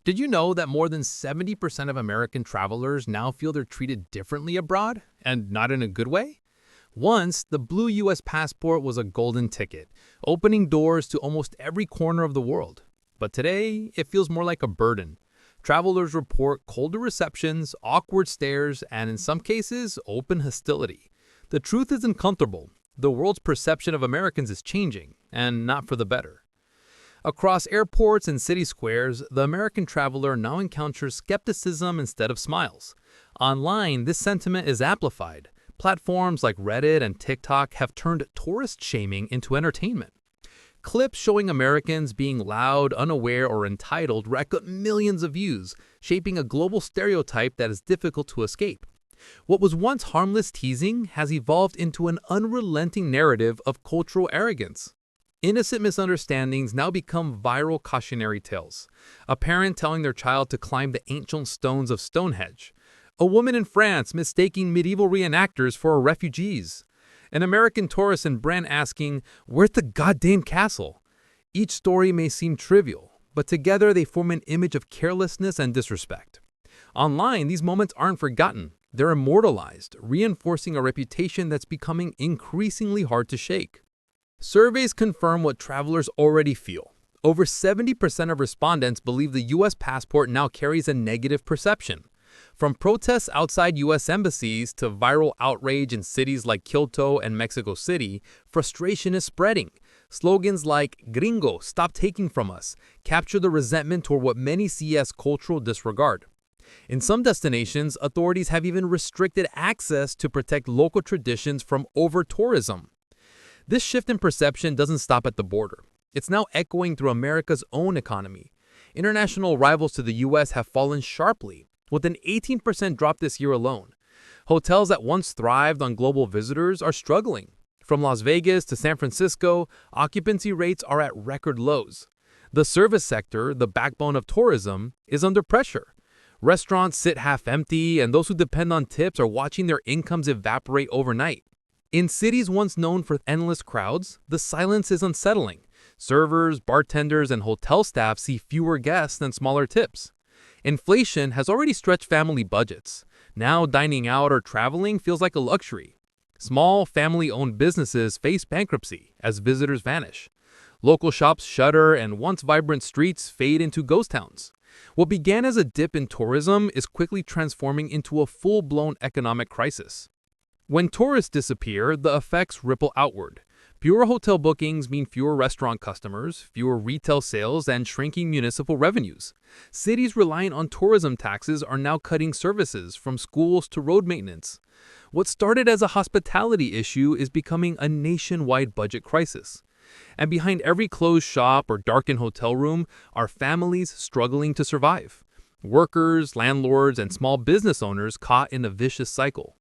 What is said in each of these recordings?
Did you know that more than 70% of American travelers now feel they're treated differently abroad, and not in a good way? Once, the blue U.S. passport was a golden ticket, opening doors to almost every corner of the world. But today, it feels more like a burden. Travelers report colder receptions, awkward stares, and in some cases, open hostility. The truth is uncomfortable. The world's perception of Americans is changing, and not for the better. Across airports and city squares, the American traveler now encounters skepticism instead of smiles. Online, this sentiment is amplified. Platforms like Reddit and TikTok have turned tourist shaming into entertainment. Clips showing Americans being loud, unaware, or entitled rack up millions of views, shaping a global stereotype that is difficult to escape. What was once harmless teasing has evolved into an unrelenting narrative of cultural arrogance. Innocent misunderstandings now become viral cautionary tales. A parent telling their child to climb the ancient stones of Stonehenge. A woman in France mistaking medieval reenactors for refugees. An American tourist in Brent asking, "Where's the goddamn castle?" Each story may seem trivial, but together they form an image of carelessness and disrespect. Online, these moments aren't forgotten. They're immortalized, reinforcing a reputation that's becoming increasingly hard to shake. Surveys confirm what travelers already feel. Over 70% of respondents believe the U.S. passport now carries a negative perception. From protests outside U.S. embassies to viral outrage in cities like Kyoto and Mexico City, frustration is spreading. Slogans like "Gringo, stop taking from us" capture the resentment toward what many see as cultural disregard. In some destinations, authorities have even restricted access to protect local traditions from over-tourism. This shift in perception doesn't stop at the border. It's now echoing through America's own economy. International rivals to the U.S. have fallen sharply, with an 18% drop this year alone. Hotels that once thrived on global visitors are struggling. From Las Vegas to San Francisco, occupancy rates are at record lows. The service sector, the backbone of tourism, is under pressure. Restaurants sit half empty, and those who depend on tips are watching their incomes evaporate overnight. In cities once known for endless crowds, the silence is unsettling. Servers, bartenders, and hotel staff see fewer guests than smaller tips. Inflation has already stretched family budgets. Now dining out or traveling feels like a luxury. Small, family-owned businesses face bankruptcy as visitors vanish. Local shops shutter and once vibrant streets fade into ghost towns. What began as a dip in tourism is quickly transforming into a full-blown economic crisis. When tourists disappear, the effects ripple outward. Fewer hotel bookings mean fewer restaurant customers, fewer retail sales, and shrinking municipal revenues. Cities relying on tourism taxes are now cutting services from schools to road maintenance. What started as a hospitality issue is becoming a nationwide budget crisis. And behind every closed shop or darkened hotel room are families struggling to survive. Workers, landlords, and small business owners caught in a vicious cycle.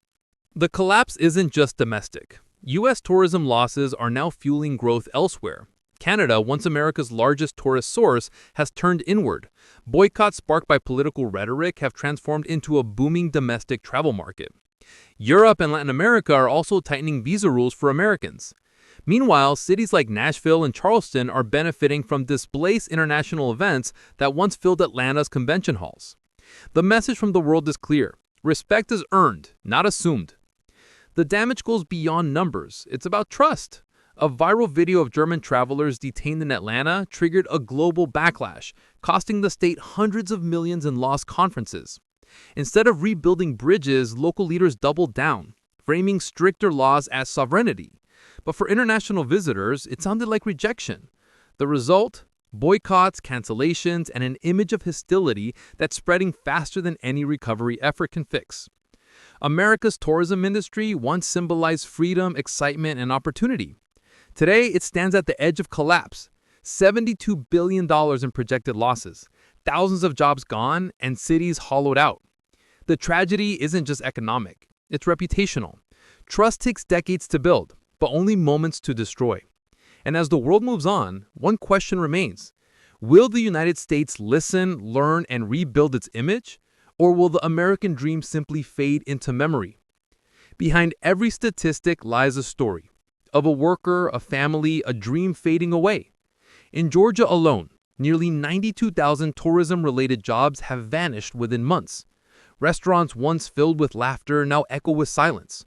The collapse isn't just domestic. U.S. tourism losses are now fueling growth elsewhere. Canada, once America's largest tourist source, has turned inward. Boycotts sparked by political rhetoric have transformed into a booming domestic travel market. Europe and Latin America are also tightening visa rules for Americans. Meanwhile, cities like Nashville and Charleston are benefiting from displaced international events that once filled Atlanta's convention halls. The message from the world is clear. Respect is earned, not assumed. The damage goes beyond numbers. It's about trust. A viral video of German travelers detained in Atlanta triggered a global backlash, costing the state hundreds of millions in lost conferences. Instead of rebuilding bridges, local leaders doubled down, framing stricter laws as sovereignty. But for international visitors, it sounded like rejection. The result? Boycotts, cancellations, and an image of hostility that's spreading faster than any recovery effort can fix. America's tourism industry once symbolized freedom, excitement, and opportunity. Today, it stands at the edge of collapse. $72 billion in projected losses, thousands of jobs gone, and cities hollowed out. The tragedy isn't just economic, it's reputational. Trust takes decades to build, but only moments to destroy. And as the world moves on, one question remains. Will the United States listen, learn, and rebuild its image? Or will the American dream simply fade into memory? Behind every statistic lies a story of a worker, a family, a dream fading away. In Georgia alone, Nearly 92,000 tourism-related jobs have vanished within months. Restaurants once filled with laughter now echo with silence.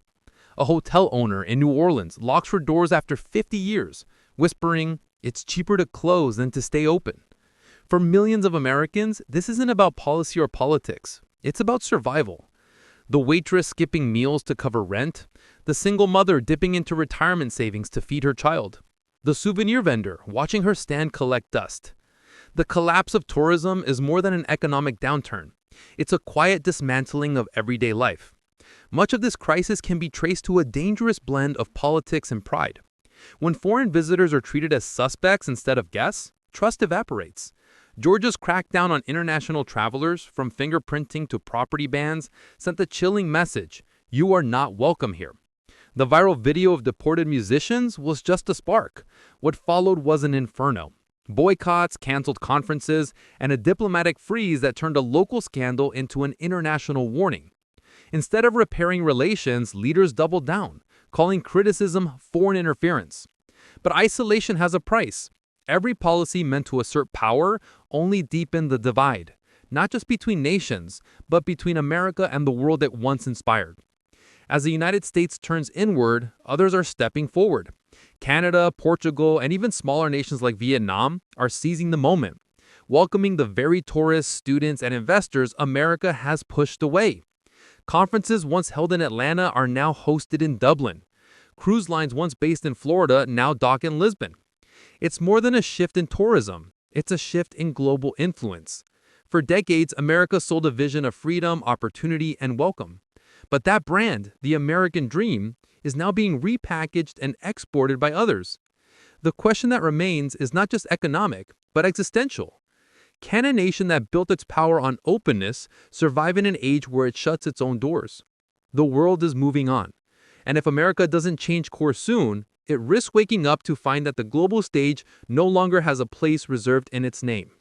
A hotel owner in New Orleans locks her doors after 50 years, whispering, "It's cheaper to close than to stay open." For millions of Americans, this isn't about policy or politics. It's about survival. The waitress skipping meals to cover rent, the single mother dipping into retirement savings to feed her child, the souvenir vendor watching her stand collect dust. The collapse of tourism is more than an economic downturn. It's a quiet dismantling of everyday life. Much of this crisis can be traced to a dangerous blend of politics and pride. When foreign visitors are treated as suspects instead of guests, trust evaporates. Georgia's crackdown on international travelers, from fingerprinting to property bans, sent a chilling message: you are not welcome here. The viral video of deported musicians was just a spark. What followed was an inferno. Boycotts, canceled conferences, and a diplomatic freeze that turned a local scandal into an international warning. Instead of repairing relations, leaders doubled down, calling criticism foreign interference. But isolation has a price. Every policy meant to assert power only deepened the divide, not just between nations, but between America and the world it once inspired. As the United States turns inward, others are stepping forward. Canada, Portugal, and even smaller nations like Vietnam are seizing the moment, welcoming the very tourists, students, and investors America has pushed away. Conferences once held in Atlanta are now hosted in Dublin. Cruise lines once based in Florida now dock in Lisbon. It's more than a shift in tourism. It's a shift in global influence. For decades, America sold a vision of freedom, opportunity, and welcome. But that brand, the American dream, is now being repackaged and exported by others. The question that remains is not just economic, but existential. Can a nation that built its power on openness survive in an age where it shuts its own doors? The world is moving on. And if America doesn't change course soon, it risks waking up to find that the global stage no longer has a place reserved in its name.